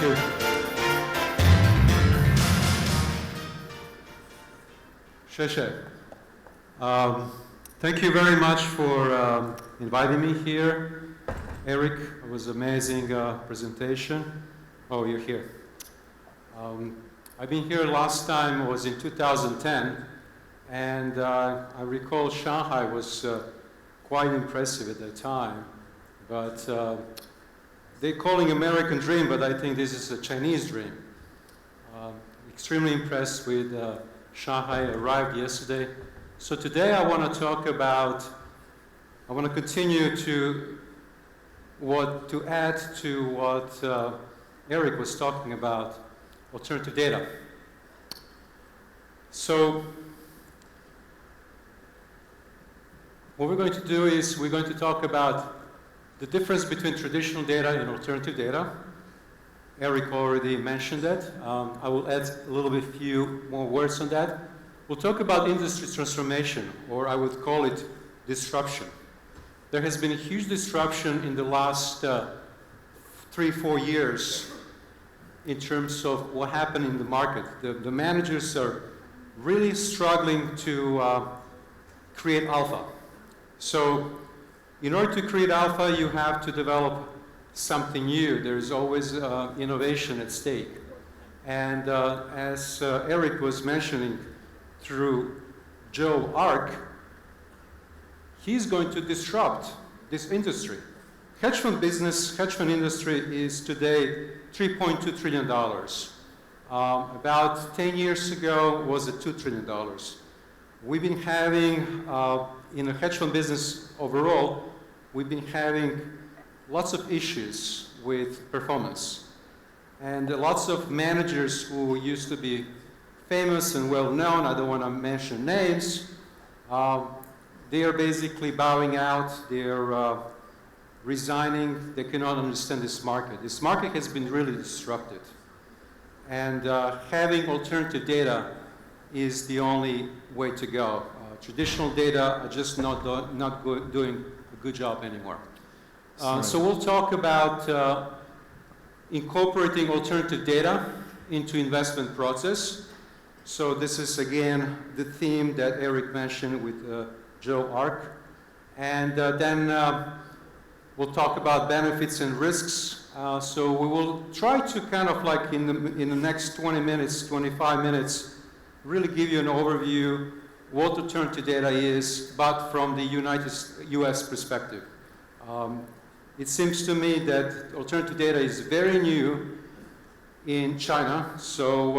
you. Thank you very much for inviting me here. Eric, it was an amazing presentation. Oh, you're here. I've been here last time was in 2010, and I recall Shanghai was quite impressive at that time, but they're calling American dream, but I think this is a Chinese dream. Extremely impressed with Shanghai. Arrived yesterday. So today I want to talk about, I want to continue to add to what Eric was talking about, alternative data. So what we're going to do is we're going to talk about the difference between traditional data and alternative data. Eric already mentioned that. I will add a little bit few more words on that. We'll talk about industry transformation, or I would call it disruption. There has been a huge disruption in the last 3-4 years in terms of what happened in the market. The managers are really struggling to create alpha. So in order to create alpha, you have to develop something new. There's always innovation at stake. And as Eric was mentioning, through Joe Ark, he's going to disrupt this industry. Hedge fund industry is today $3.2 trillion. About 10 years ago was at $2 trillion. We've been having, in the hedge fund business overall, we've been having lots of issues with performance. And lots of managers who used to be famous and well-known, I don't want to mention names, they are basically bowing out, they're resigning, they cannot understand this market. This market has been really disrupted. And having alternative data is the only way to go. Traditional data are just not doing a good job anymore. So we'll talk about incorporating alternative data into investment process. So this is, again, the theme that Eric mentioned with Joe Ark. And then we'll talk about benefits and risks. So we will try to kind of like in the next 20 minutes, 25 minutes, really give you an overview what alternative data is, but from the US perspective. It seems to me that alternative data is very new in China, so,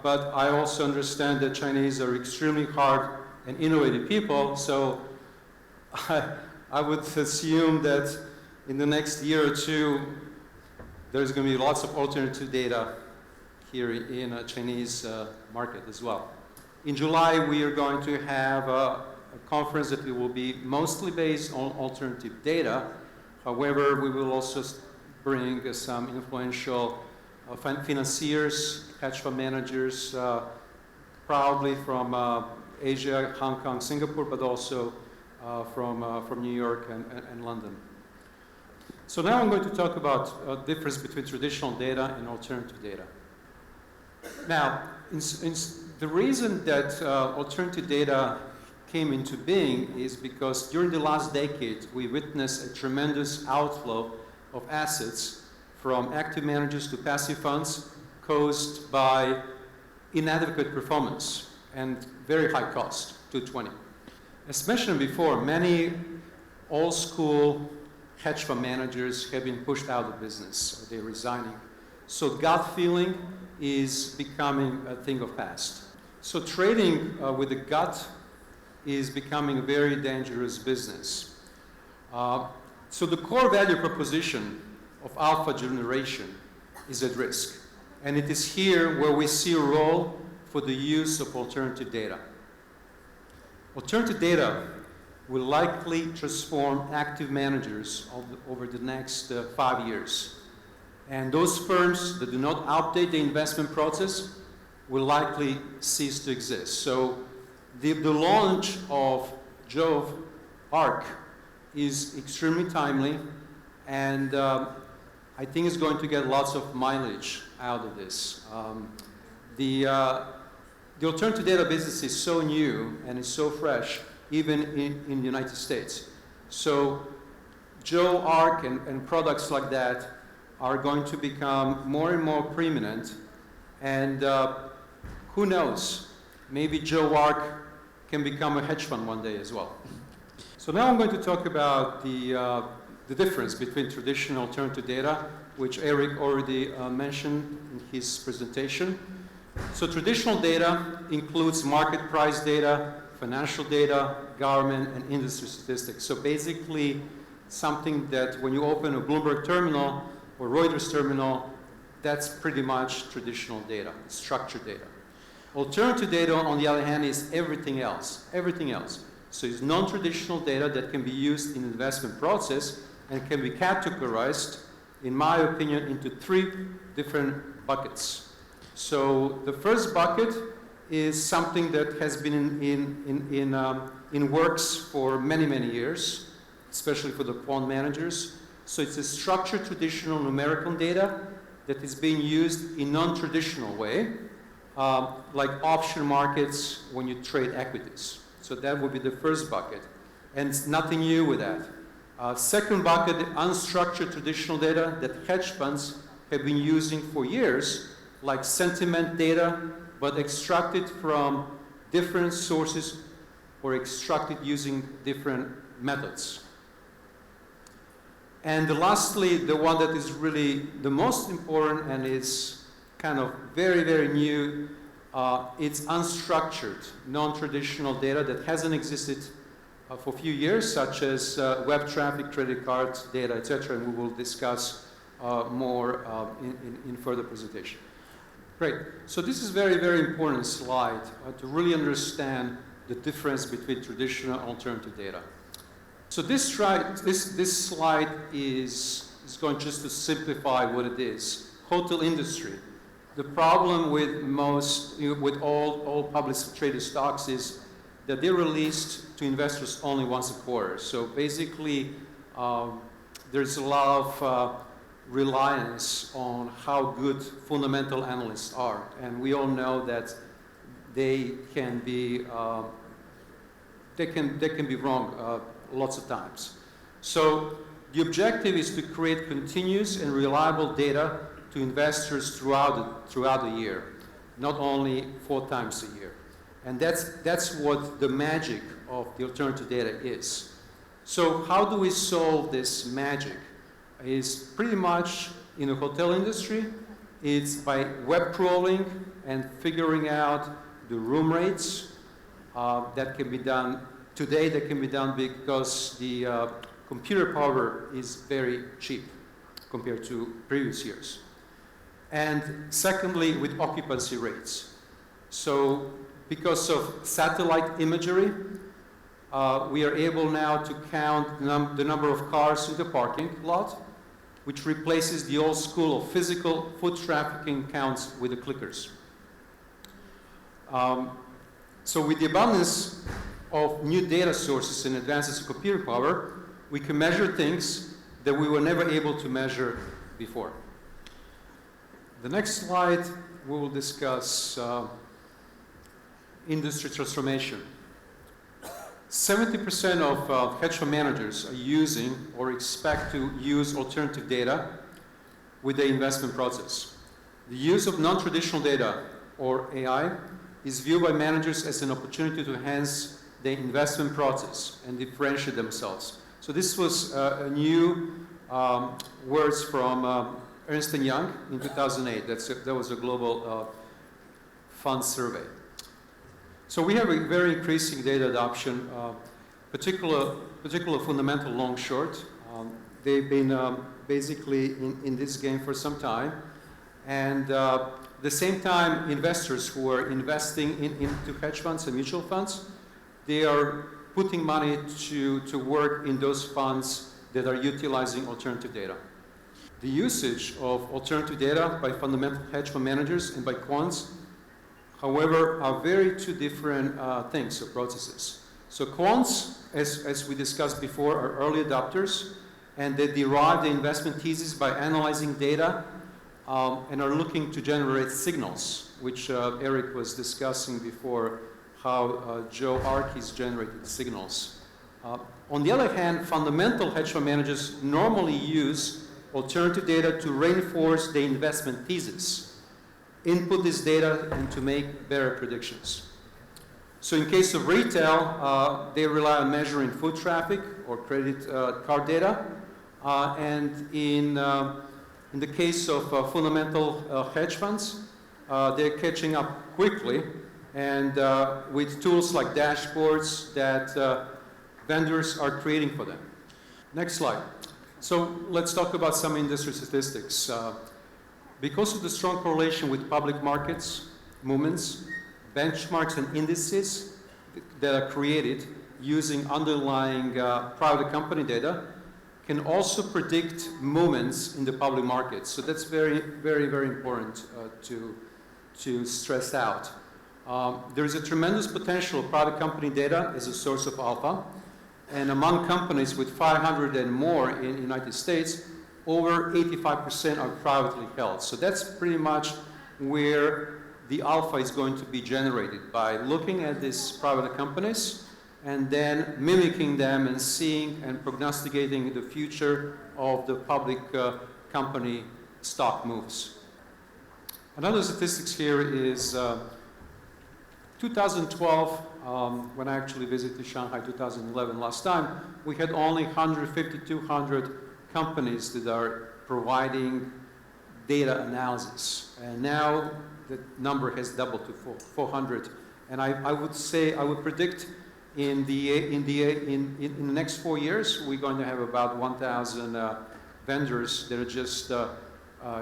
but I also understand that Chinese are extremely hard and innovative people, so I would assume that in the next year or two, there's going to be lots of alternative data here in a Chinese market as well. In July, we are going to have a conference that will be mostly based on alternative data. However, we will also bring some influential financiers, hedge fund managers, probably from Asia, Hong Kong, Singapore, but also from New York and London. So now I'm going to talk about difference between traditional data and alternative data. Now, the reason that alternative data came into being is because during the last decade, we witnessed a tremendous outflow of assets from active managers to passive funds caused by inadequate performance and very high cost, 220. As mentioned before, many old school hedge fund managers have been pushed out of business, or they're resigning. So gut feeling is becoming a thing of past. So trading with the gut is becoming a very dangerous business. So the core value proposition of alpha generation is at risk. And it is here where we see a role for the use of alternative data. Alternative data will likely transform active managers over the next 5 years. And those firms that do not update the investment process will likely cease to exist. So the launch of Joe Ark is extremely timely, and I think is going to get lots of mileage out of this. The alternative data business is so new and it's so fresh, even in the United States. So Joe Arc and products like that are going to become more and more preeminent. And who knows, maybe Joe Arc can become a hedge fund one day as well. So now I'm going to talk about the difference between traditional alternative data, which Eric already mentioned in his presentation. So traditional data includes market price data, financial data, government, and industry statistics. So basically something that when you open a Bloomberg terminal or Reuters terminal, that's pretty much traditional data, structured data. Alternative data, on the other hand, is everything else, everything else. So it's non-traditional data that can be used in the investment process and can be categorized, in my opinion, into 3 different buckets. So the first bucket is something that has been in works for many, many years, especially for the quant managers. So it's a structured traditional numerical data that is being used in non-traditional way, like option markets when you trade equities. So that would be the first bucket. And it's nothing new with that. Second bucket, the unstructured traditional data that hedge funds have been using for years, like sentiment data, but extracted from different sources or extracted using different methods. And lastly, the one that is really the most important and is kind of very, very new, it's unstructured, non-traditional data that hasn't existed for a few years, such as web traffic, credit card data, etc., and we will discuss more in further presentation. Great. So this is a very, very important slide to really understand the difference between traditional and alternative data. So this slide is going just to simplify what it is. Hotel industry. The problem with all publicly traded stocks is that they're released to investors only once a quarter. So basically, there's a lot of reliance on how good fundamental analysts are, and we all know that they can be wrong lots of times. So the objective is to create continuous and reliable data to investors throughout the year, not only 4 times a year. And that's what the magic of the alternative data is. So how do we solve this magic? Is pretty much in the hotel industry, it's by web crawling and figuring out the room rates. That can be done today, that can be done because the computer power is very cheap compared to previous years. And secondly, with occupancy rates. So because of satellite imagery, we are able now to count the number of cars in the parking lot, which replaces the old school of physical foot trafficking counts with the clickers. So with the abundance of new data sources and advances in computer power, we can measure things that we were never able to measure before. The next slide, we will discuss industry transformation. 70% of hedge fund managers are using or expect to use alternative data with the investment process. The use of non-traditional data, or AI, is viewed by managers as an opportunity to enhance the investment process and differentiate themselves. So this was a new words from Ernst & Young in 2008. That was a global fund survey. So we have a very increasing data adoption, particular fundamental long-short. They've been basically in this game for some time. And at the same time, investors who are investing into hedge funds and mutual funds, they are putting money to work in those funds that are utilizing alternative data. The usage of alternative data by fundamental hedge fund managers and by quants, however, are two different things or processes. So quants, as we discussed before, are early adopters, and they derive the investment thesis by analyzing data and are looking to generate signals, which Eric was discussing before, how Joe Arkey's generated signals. On the other hand, fundamental hedge fund managers normally use alternative data to reinforce the investment thesis, input this data, and to make better predictions. So in case of retail, they rely on measuring foot traffic or credit card data. And in the case of fundamental hedge funds, they're catching up quickly, and with tools like dashboards that vendors are creating for them. Next slide. So let's talk about some industry statistics. Because of the strong correlation with public markets, movements, benchmarks and indices that are created using underlying private company data can also predict movements in the public markets. So that's very, very, very important to stress out. There is a tremendous potential of private company data as a source of alpha. And among companies with 500 and more in the United States, over 85% are privately held. So that's pretty much where the alpha is going to be generated, by looking at these private companies and then mimicking them and seeing and prognosticating the future of the public company stock moves. Another statistics here is 2012, when I actually visited Shanghai 2011 last time, we had only 150, 200 companies that are providing data analysis. And now the number has doubled to 400. And I would predict in the next 4 years, we're going to have about 1,000 vendors that are just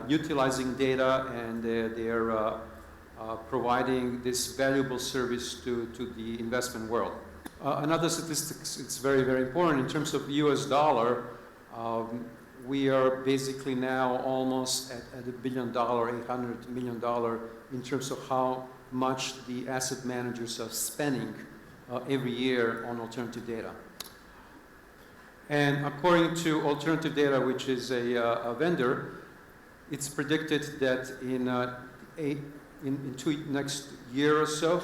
utilizing data, and they're providing this valuable service to the investment world. Another statistics, it's very, very important in terms of US dollar. We are basically now almost at $1 billion, $800 million in terms of how much the asset managers are spending every year on alternative data. And according to Alternative Data, which is a vendor, it's predicted that in next year or so,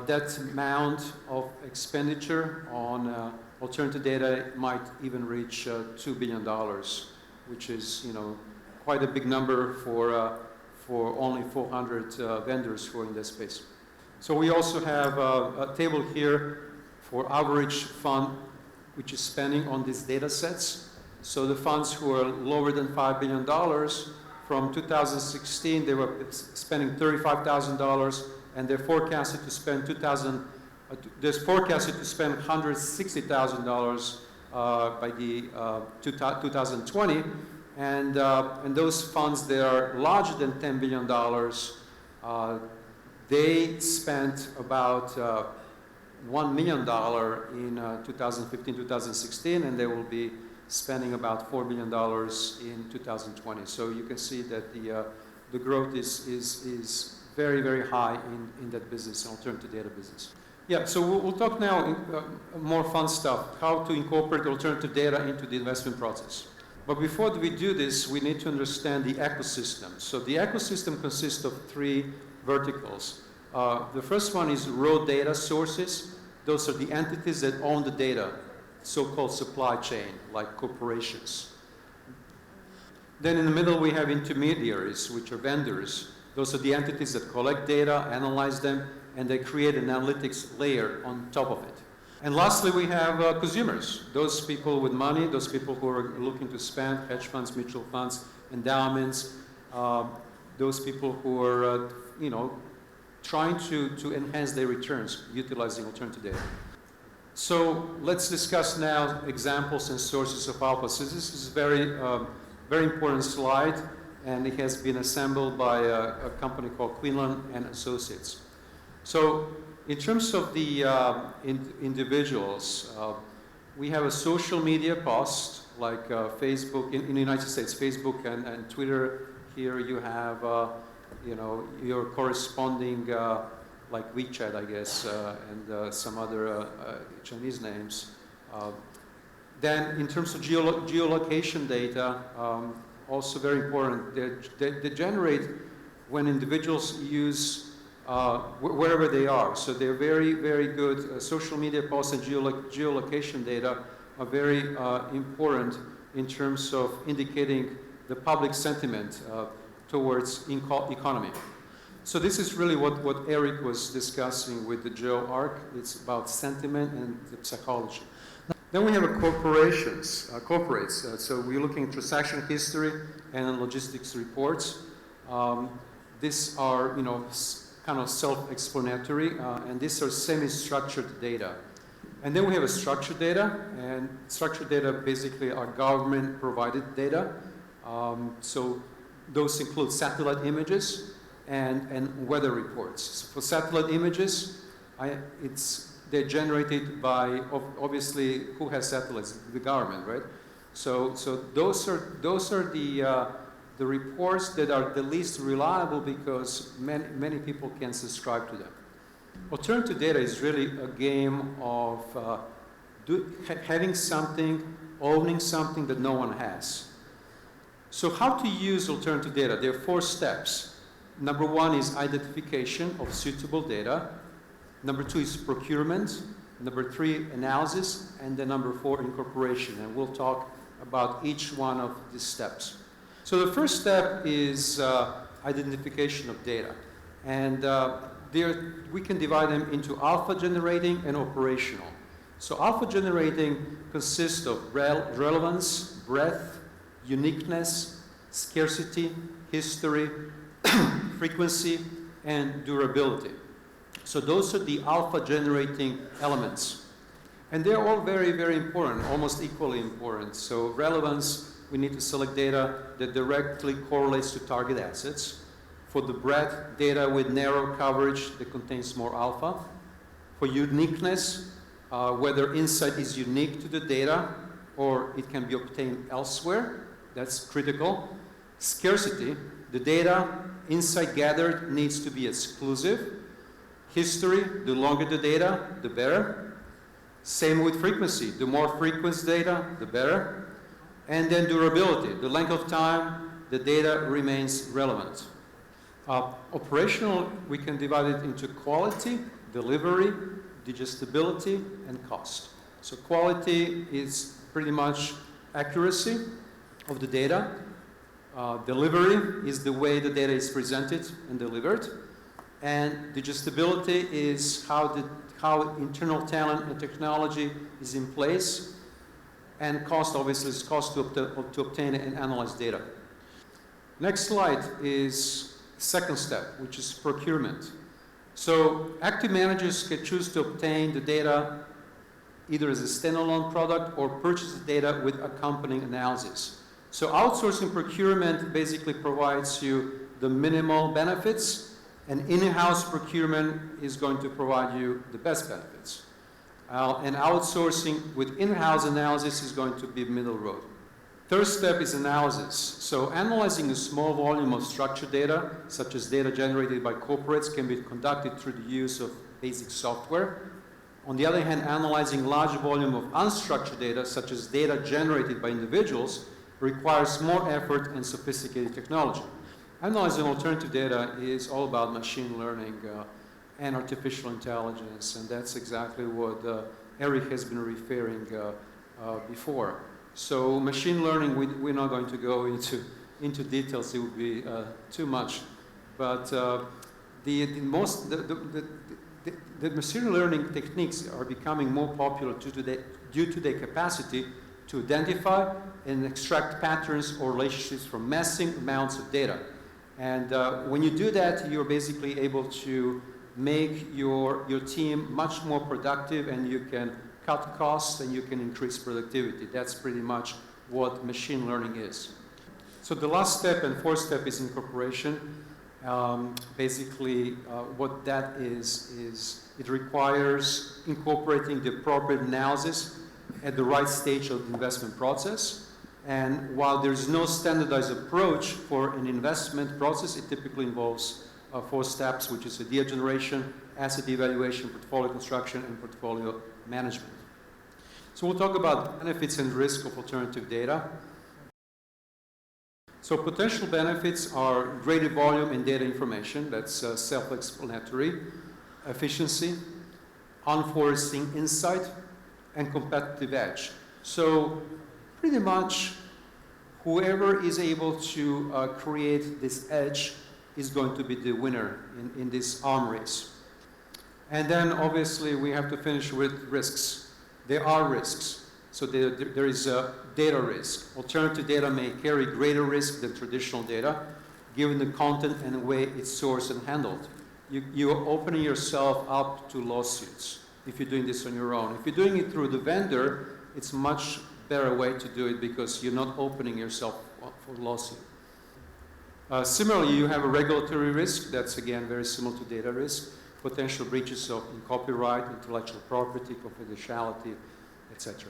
that amount of expenditure on alternative data might even reach $2 billion, which is, quite a big number for only 400 vendors who are in this space. So we also have a table here for average fund which is spending on these data sets. So the funds who are lower than $5 billion, from 2016 they were spending $35,000, and they're forecasted to spend $160,000 by the 2020, and those funds that are larger than $10 billion, they spent about $1 million in 2015-2016, and they will be spending about $4 billion in 2020. So you can see that the growth is very, very high in that business, alternative data business. Yeah, so we'll talk now more fun stuff, how to incorporate alternative data into the investment process. But before we do this, we need to understand the ecosystem. So the ecosystem consists of 3 verticals. The first one is raw data sources. Those are the entities that own the data, so-called supply chain, like corporations. Then in the middle we have intermediaries, which are vendors. Those are the entities that collect data, analyze them, and they create an analytics layer on top of it. And lastly, we have consumers, those people with money, those people who are looking to spend, hedge funds, mutual funds, endowments, those people who are, trying to enhance their returns utilizing alternative data. So let's discuss now examples and sources of alpha. So this is a very important slide, and it has been assembled by a company called Quinlan and Associates. So in terms of the individuals, we have a social media post like Facebook in the United States, Facebook and Twitter. Here you have your corresponding like WeChat, I guess, and some other Chinese names. Then in terms of geolocation data, also very important, they generate when individuals use wherever they are. So they're very, very good. Social media posts and geolocation data are very important in terms of indicating the public sentiment towards economy. So this is really what Eric was discussing with the GeoArc. It's about sentiment and the psychology. Then we have corporates. So we're looking at transaction history and logistics reports. These are, kind of self-explanatory, and these are semi-structured data. And then we have a structured data, and structured data basically are government-provided data. So those include satellite images and weather reports. So for satellite images, they're generated by, obviously, who has satellites? The government, right? So those are the reports that are the least reliable because many people can subscribe to them. Alternative data is really a game of having something, owning something that no one has. So how to use alternative data? There are 4 steps. Number 1 is identification of suitable data. Number 2 is procurement. Number 3, analysis. And then number 4, incorporation. And we'll talk about each one of these steps. So the first step is identification of data. And we can divide them into alpha generating and operational. So alpha generating consists of relevance, breadth, uniqueness, scarcity, history, frequency, and durability. So those are the alpha generating elements. And they're all very, very important, almost equally important. So relevance, we need to select data that directly correlates to target assets. For the breadth, data with narrow coverage that contains more alpha. For uniqueness, whether insight is unique to the data or it can be obtained elsewhere, that's critical. Scarcity, the data, insight gathered needs to be exclusive. History, the longer the data, the better. Same with frequency, the more frequent data, the better. And then durability, the length of time the data remains relevant. Operational, we can divide it into quality, delivery, digestibility, and cost. So quality is pretty much accuracy of the data. Delivery is the way the data is presented and delivered. And digestibility is how internal talent and technology is in place. And cost, obviously, is cost to obtain and analyze data. Next slide is second step, which is procurement. So active managers can choose to obtain the data either as a standalone product or purchase the data with accompanying analysis. So outsourcing procurement basically provides you the minimal benefits, and in-house procurement is going to provide you the best benefits. And outsourcing with in-house analysis is going to be middle road. Third step is analysis. So analyzing a small volume of structured data, such as data generated by corporates, can be conducted through the use of basic software. On the other hand, analyzing large volume of unstructured data, such as data generated by individuals, requires more effort and sophisticated technology. Analyzing alternative data is all about machine learning and artificial intelligence, and that's exactly what Eric has been referring before. So machine learning, we're not going to go into details, it would be too much. But the machine learning techniques are becoming more popular due to their capacity to identify and extract patterns or relationships from massive amounts of data. And when you do that, you're basically able to make your team much more productive, and you can cut costs and you can increase productivity. That's pretty much what machine learning is. So the last step and fourth step is incorporation. Basically, what that is it requires incorporating the appropriate analysis at the right stage of the investment process. And while there's no standardized approach for an investment process, it typically involves 4 steps, which is idea generation, asset evaluation, portfolio construction, and portfolio management. So we'll talk about benefits and risk of alternative data. So potential benefits are greater volume in data information, that's self-explanatory, efficiency, unforeseen insight, and competitive edge. So pretty much whoever is able to create this edge is going to be the winner in this arm race. And then obviously we have to finish with risks. There are risks. So there is a data risk. Alternative data may carry greater risk than traditional data, given the content and the way it's sourced and handled. You're opening yourself up to lawsuits if you're doing this on your own. If you're doing it through the vendor, it's a much better way to do it because you're not opening yourself up for lawsuit. Similarly, you have a regulatory risk. That's, again, very similar to data risk. Potential breaches of copyright, intellectual property, confidentiality, etc.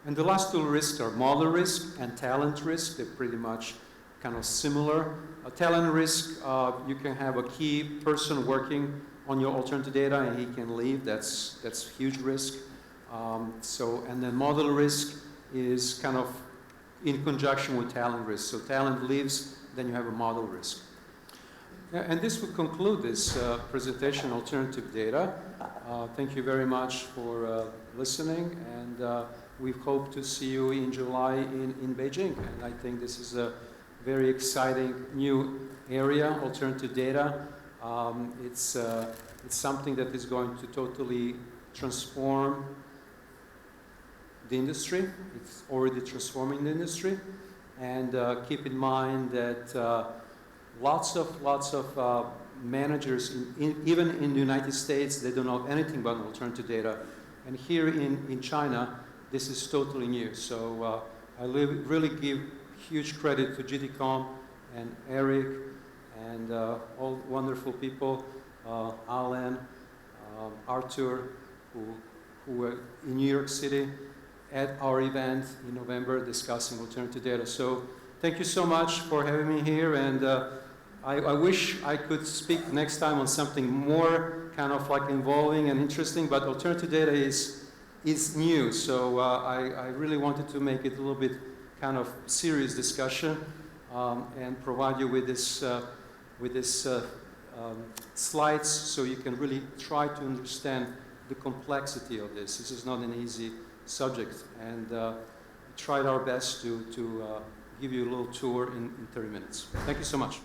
And the last two risks are model risk and talent risk. They're pretty much kind of similar. A talent risk, you can have a key person working on your alternative data and he can leave. That's a huge risk. And then model risk is kind of in conjunction with talent risk. So talent leaves, then you have a model risk. And this would conclude this presentation, Alternative Data. Thank you very much for listening, and we hope to see you in July in Beijing. And I think this is a very exciting new area, alternative data. It's something that is going to totally transform the industry. It's already transforming the industry. And keep in mind that lots of managers, even in the United States, they don't know anything about alternative data. And here in China, this is totally new. So I really give huge credit to GTCOM and Eric and all wonderful people, Alan, Arthur, who were in New York City at our event in November discussing alternative data. So thank you so much for having me here, and I wish I could speak next time on something more kind of like involving and interesting, but alternative data is new, so I really wanted to make it a little bit kind of serious discussion and provide you with this slides so you can really try to understand the complexity of this. This is not an easy subject, and we tried our best to give you a little tour in 30 minutes. Thank you so much.